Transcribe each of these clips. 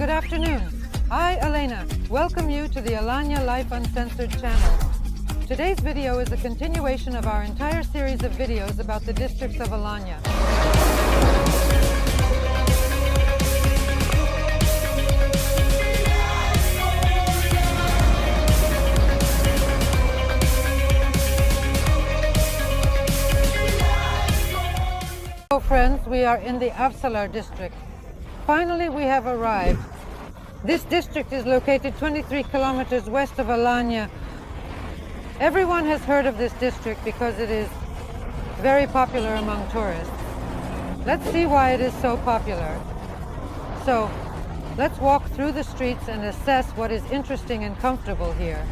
Good afternoon. I, Elena, welcome you to the Alanya Life Uncensored channel. Today's video is a continuation of our entire series of videos about the districts of Alanya. So friends, we are in the Avsallar district. Finally, we have arrived. This district is located 23 kilometers west of Alanya. Everyone has heard of this district because it is very popular among tourists. Let's see why it is so popular. So, let's walk through the streets and assess what is interesting and comfortable here.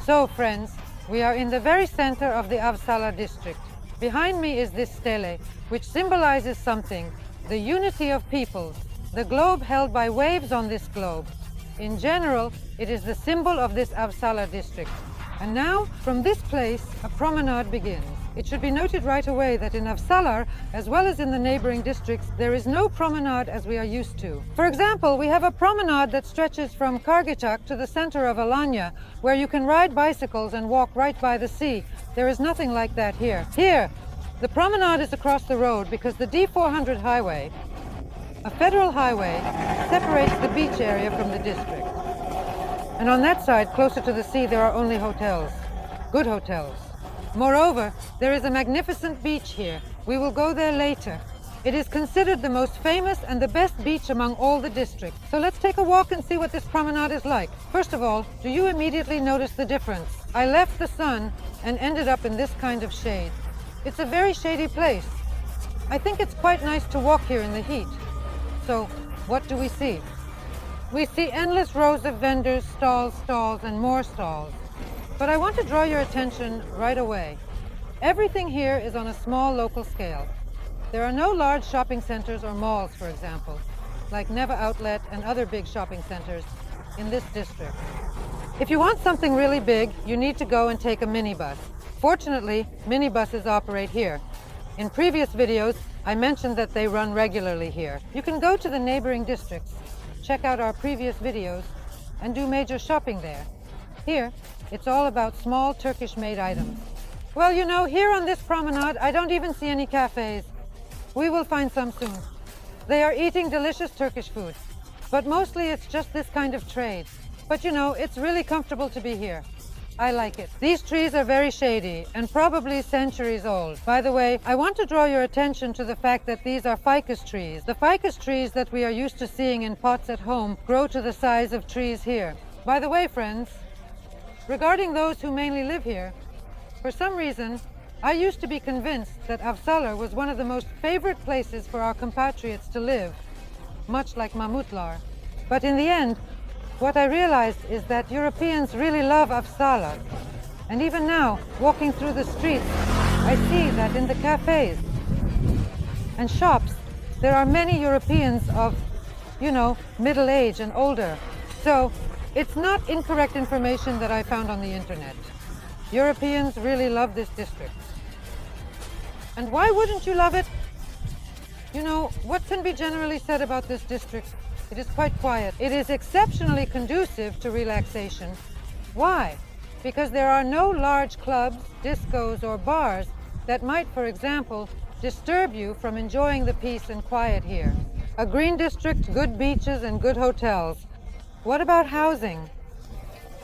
So friends, we are in the very center of the Avsallar district. Behind me is this stele, which symbolizes something, the unity of peoples, the globe held by waves on this globe. In general, it is the symbol of this Avsallar district. And now, from this place, a promenade begins. It should be noted right away that in Avsallar, as well as in the neighboring districts, there is no promenade as we are used to. For example, we have a promenade that stretches from Kargıcak to the center of Alanya, where you can ride bicycles and walk right by the sea. There is nothing like that here. Here, the promenade is across the road because the D400 highway, a federal highway, separates the beach area from the district. And on that side, closer to the sea, there are only hotels. Good hotels. Moreover, there is a magnificent beach here. We will go there later. It is considered the most famous and the best beach among all the districts. So let's take a walk and see what this promenade is like. First of all, do you immediately notice the difference? I left the sun and ended up in this kind of shade. It's a very shady place. I think it's quite nice to walk here in the heat. So, what do we see? We see endless rows of vendors, stalls, and more stalls. But I want to draw your attention right away. Everything here is on a small local scale. There are no large shopping centers or malls, for example, like Neva Outlet and other big shopping centers in this district. If you want something really big, you need to go and take a minibus. Fortunately, minibuses operate here. In previous videos, I mentioned that they run regularly here. You can go to the neighboring districts, check out our previous videos, and do major shopping there. Here, it's all about small Turkish-made items. Well, you know, here on this promenade, I don't even see any cafes. We will find some soon. They are eating delicious Turkish food, but mostly it's just this kind of trade. But you know, it's really comfortable to be here. I like it. These trees are very shady and probably centuries old. By the way, I want to draw your attention to the fact that these are ficus trees. The ficus trees that we are used to seeing in pots at home grow to the size of trees here. By the way, friends, regarding those who mainly live here, for some reason, I used to be convinced that Avsallar was one of the most favorite places for our compatriots to live, much like Mahmutlar. But in the end, what I realized is that Europeans really love Avsallar. And even now, walking through the streets, I see that in the cafes and shops, there are many Europeans of, you know, middle age and older. So, it's not incorrect information that I found on the internet. Europeans really love this district. And why wouldn't you love it? You know, what can be generally said about this district? It is quite quiet. It is exceptionally conducive to relaxation. Why? Because there are no large clubs, discos, or bars that might, for example, disturb you from enjoying the peace and quiet here. A green district, good beaches, and good hotels. What about housing?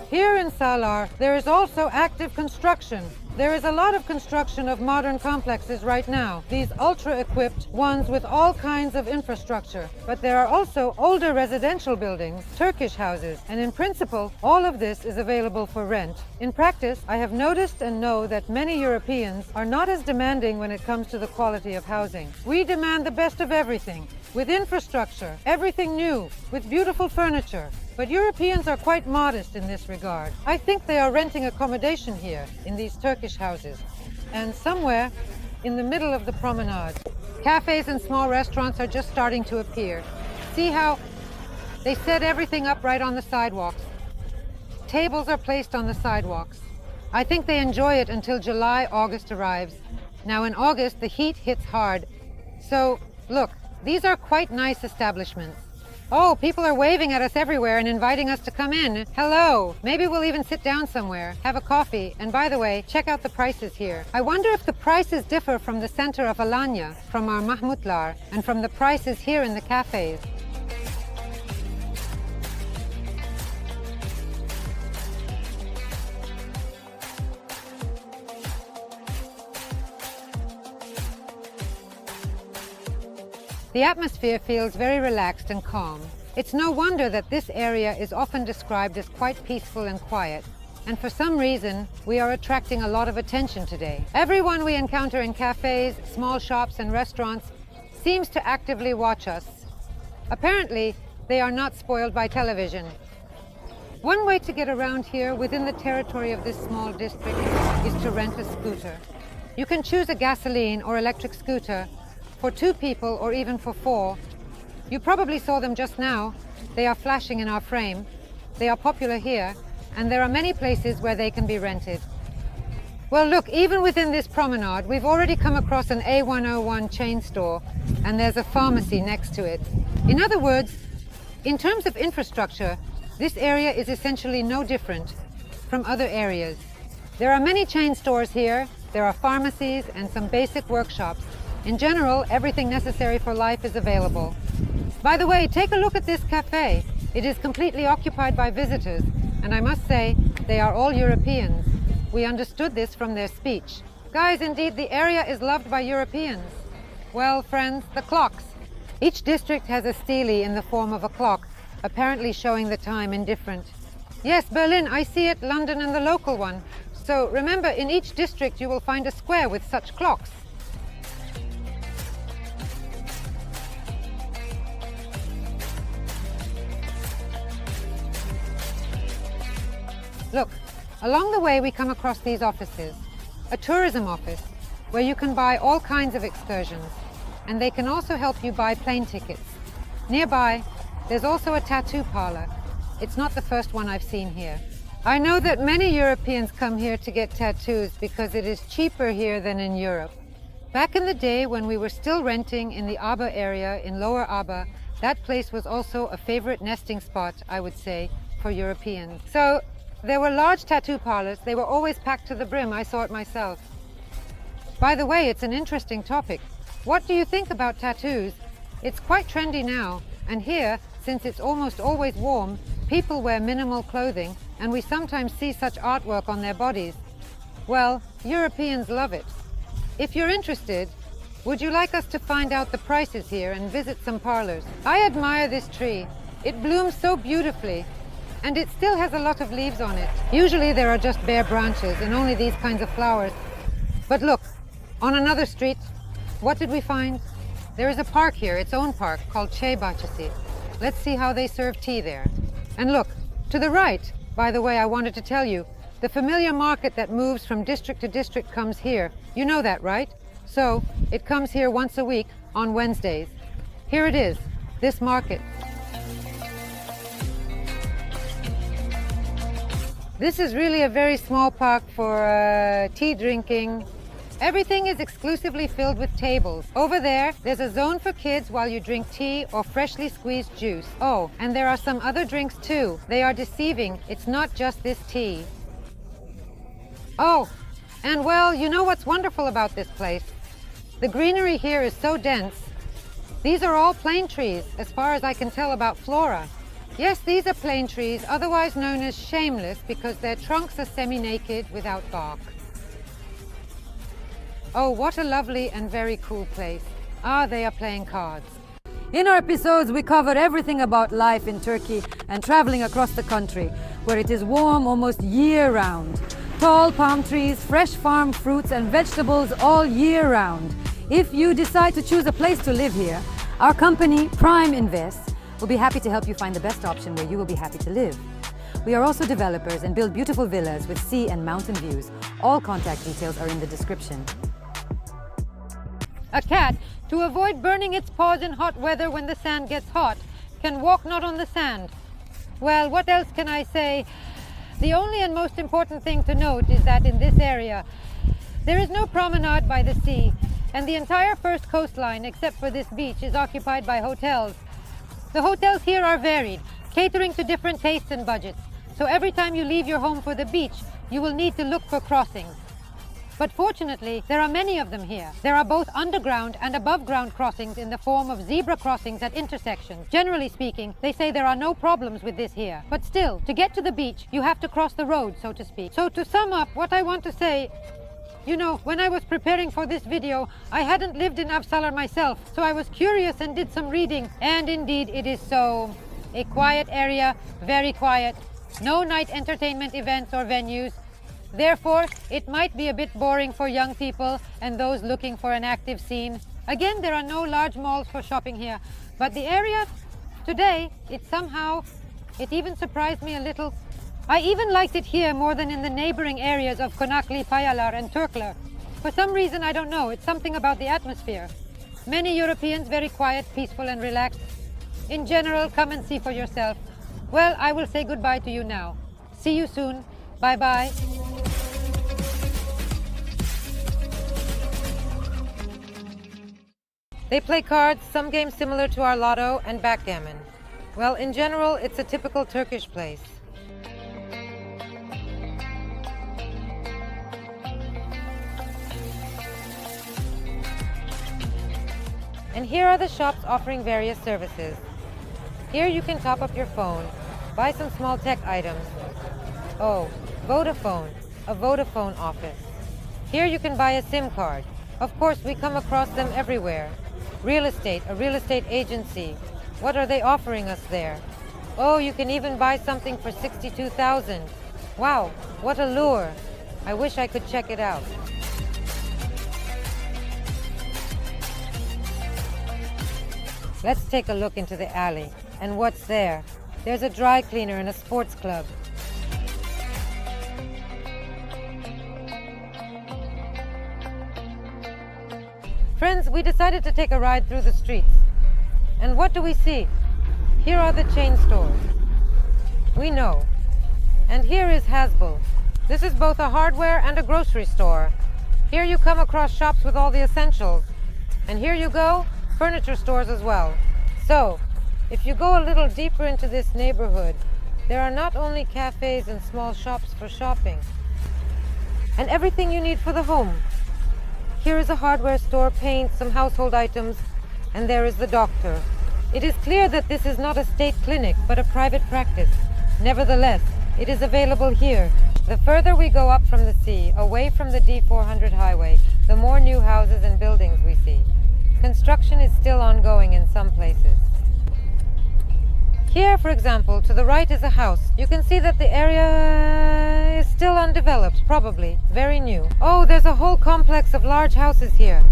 Here in Salar, there is also active construction. There is a lot of construction of modern complexes right now, these ultra-equipped ones with all kinds of infrastructure. But there are also older residential buildings, Turkish houses, and in principle, all of this is available for rent. In practice, I have noticed and know that many Europeans are not as demanding when it comes to the quality of housing. We demand the best of everything, with infrastructure, everything new, with beautiful furniture. But Europeans are quite modest in this regard. I think they are renting accommodation here in these Turkish houses. And somewhere in the middle of the promenade, cafes and small restaurants are just starting to appear. See how they set everything up right on the sidewalks. tables are placed on the sidewalks. I think they enjoy it until July, August arrives. Now in August, the heat hits hard. So, look, these are quite nice establishments. Oh, people are waving at us everywhere and inviting us to come in. Hello! Maybe we'll even sit down somewhere, have a coffee, and by the way, check out the prices here. I wonder if the prices differ from the center of Alanya, from our mahmutlar, and from the prices here in the cafes. The atmosphere feels very relaxed and calm. It's no wonder that this area is often described as quite peaceful and quiet. And for some reason, we are attracting a lot of attention today. Everyone we encounter in cafes, small shops and restaurants seems to actively watch us. Apparently, they are not spoiled by television. One way to get around here within the territory of this small district is to rent a scooter. You can choose a gasoline or electric scooter for 2 people or even for 4. You probably saw them just now. They are flashing in our frame. They are popular here, and there are many places where they can be rented. Well, look, even within this promenade, we've already come across an A101 chain store, and there's a pharmacy next to it. In other words, in terms of infrastructure, this area is essentially no different from other areas. There are many chain stores here, there are pharmacies and some basic workshops. In general, everything necessary for life is available. By the way, take a look at this cafe. It is completely occupied by visitors, and I must say, they are all Europeans. We understood this from their speech. Guys, indeed, the area is loved by Europeans. Well, friends, the clocks. Each district has a stele in the form of a clock, apparently showing the time in different. Yes, Berlin, I see it, London and the local one. So remember, in each district you will find a square with such clocks. Look, along the way we come across these offices. A tourism office, where you can buy all kinds of excursions, and they can also help you buy plane tickets. Nearby, there's also a tattoo parlor. It's not the first one I've seen here. I know that many Europeans come here to get tattoos because it is cheaper here than in Europe. Back in the day when we were still renting in the Aba area in Lower Aba, that place was also a favorite nesting spot, I would say, for Europeans. So, there were large tattoo parlors. They were always packed to the brim. I saw it myself. By the way, it's an interesting topic. What do you think about tattoos? It's quite trendy now. And here, since it's almost always warm, people wear minimal clothing, and we sometimes see such artwork on their bodies. Well, Europeans love it. If you're interested, would you like us to find out the prices here and visit some parlors? I admire this tree. It blooms so beautifully. And it still has a lot of leaves on it. Usually there are just bare branches and only these kinds of flowers. But look, on another street, what did we find? There is a park here, its own park, called Çay Bahçesi. Let's see how they serve tea there. And look, to the right, by the way, I wanted to tell you, the familiar market that moves from district to district comes here. You know that, right? So, it comes here once a week on Wednesdays. Here it is, this market. This is really a very small park for tea drinking. Everything is exclusively filled with tables. Over there, there's a zone for kids while you drink tea or freshly squeezed juice. Oh, and there are some other drinks too. They are deceiving. It's not just this tea. Oh, and well, you know what's wonderful about this place? The greenery here is so dense. These are all plane trees, as far as I can tell about flora. Yes, these are plane trees, otherwise known as shameless, because their trunks are semi-naked without bark. Oh, what a lovely and very cool place. Ah, they are playing cards. In our episodes, we covered everything about life in Turkey and traveling across the country, where it is warm almost year-round. Tall palm trees, fresh farm fruits and vegetables all year-round. If you decide to choose a place to live here, our company, Prime Invest, will be happy to help you find the best option where you will be happy to live. We are also developers and build beautiful villas with sea and mountain views. All contact details are in the description. A cat, to avoid burning its paws in hot weather when the sand gets hot, can walk not on the sand. Well, what else can I say? The only and most important thing to note is that in this area, there is no promenade by the sea, and the entire first coastline, except for this beach, is occupied by hotels. The hotels here are varied, catering to different tastes and budgets. So every time you leave your home for the beach, you will need to look for crossings. But fortunately, there are many of them here. There are both underground and above ground crossings in the form of zebra crossings at intersections. Generally speaking, they say there are no problems with this here. But still, to get to the beach, you have to cross the road, so to speak. So to sum up, what I want to say, you know, when I was preparing for this video, I hadn't lived in Avsallar myself, so I was curious and did some reading. And indeed, it is so. A quiet area, very quiet. No night entertainment events or venues. Therefore, it might be a bit boring for young people and those looking for an active scene. Again, there are no large malls for shopping here, but the area today, it even surprised me a little. I even liked it here more than in the neighboring areas of Konakli, Payalar and Turkler. For some reason, I don't know, it's something about the atmosphere. Many Europeans, very quiet, peaceful and relaxed. In general, come and see for yourself. Well, I will say goodbye to you now. See you soon. Bye-bye. They play cards, some games similar to our lotto, and backgammon. Well, in general, it's a typical Turkish place. And here are the shops offering various services. Here you can top up your phone, buy some small tech items. Oh, Vodafone, a Vodafone office. Here you can buy a SIM card. Of course, we come across them everywhere. Real estate, a real estate agency. What are they offering us there? Oh, you can even buy something for 62,000. Wow, what a lure. I wish I could check it out. Let's take a look into the alley. And what's there? There's a dry cleaner and a sports club. Friends, we decided to take a ride through the streets. And what do we see? Here are the chain stores. We know. And here is Hasbul. This is both a hardware and a grocery store. Here you come across shops with all the essentials. And here you go, furniture stores as well. So, if you go a little deeper into this neighborhood, there are not only cafes and small shops for shopping, and everything you need for the home. Here is a hardware store, paint, some household items, and there is the doctor. It is clear that this is not a state clinic, but a private practice. Nevertheless, it is available here. The further we go up from the sea, away from the D400 highway, the more new houses and buildings we see. Construction is still ongoing in some places. Here, for example, to the right is a house. You can see that the area is still undeveloped, probably very new. Oh, there's a whole complex of large houses here.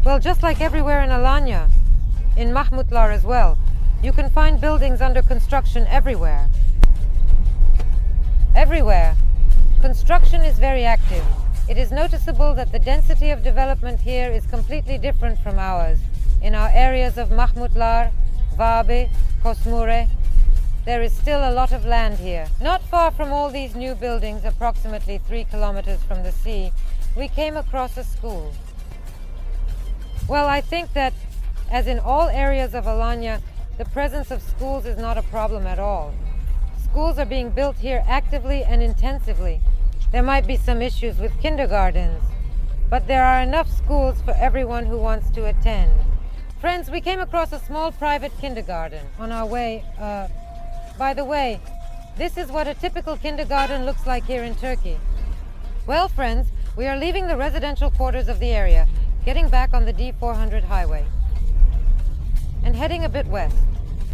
Well, just like everywhere in Alanya, in Mahmutlar as well, you can find buildings under construction everywhere. Everywhere. Construction is very active. It is noticeable that the density of development here is completely different from ours. In our areas of Mahmutlar, Vabi, Kosmure, there is still a lot of land here. Not far from all these new buildings, approximately 3 kilometers from the sea, we came across a school. Well, I think that, as in all areas of Alanya, the presence of schools is not a problem at all. Schools are being built here actively and intensively. There might be some issues with kindergartens, but there are enough schools for everyone who wants to attend. Friends, we came across a small private kindergarten on our way. By the way, this is what a typical kindergarten looks like here in Turkey. Well, friends, we are leaving the residential quarters of the area, getting back on the D400 highway, and heading a bit west.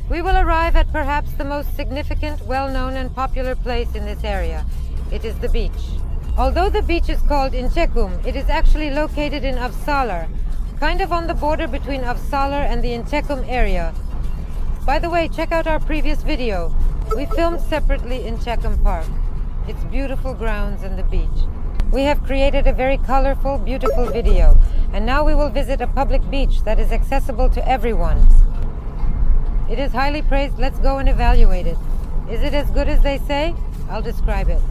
We will arrive at perhaps the most significant, well-known and popular place in this area. It is the beach. Although the beach is called Incekum, it is actually located in Avsallar, kind of on the border between Avsallar and the Incekum area. By the way, check out our previous video. We filmed separately in Incekum Park. Its beautiful grounds and the beach. We have created a very colorful, beautiful video, and now we will visit a public beach that is accessible to everyone. It is highly praised. Let's go and evaluate it. Is it as good as they say? I'll describe it.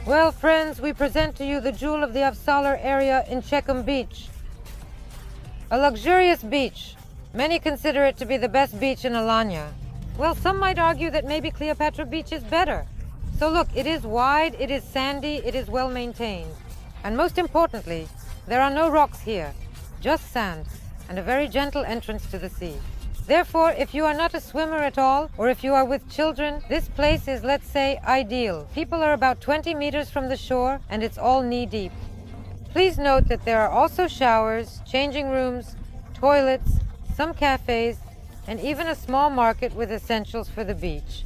Well, friends, we present to you the jewel of the Avsallar area in Incekum Beach. A luxurious beach. Many consider it to be the best beach in Alanya. Well, some might argue that maybe Cleopatra Beach is better. So look, it is wide, it is sandy, it is well maintained. And most importantly, there are no rocks here, just sand and a very gentle entrance to the sea. Therefore, if you are not a swimmer at all, or if you are with children, this place is, let's say, ideal. People are about 20 meters from the shore, and it's all knee-deep. Please note that there are also showers, changing rooms, toilets, some cafes, and even a small market with essentials for the beach.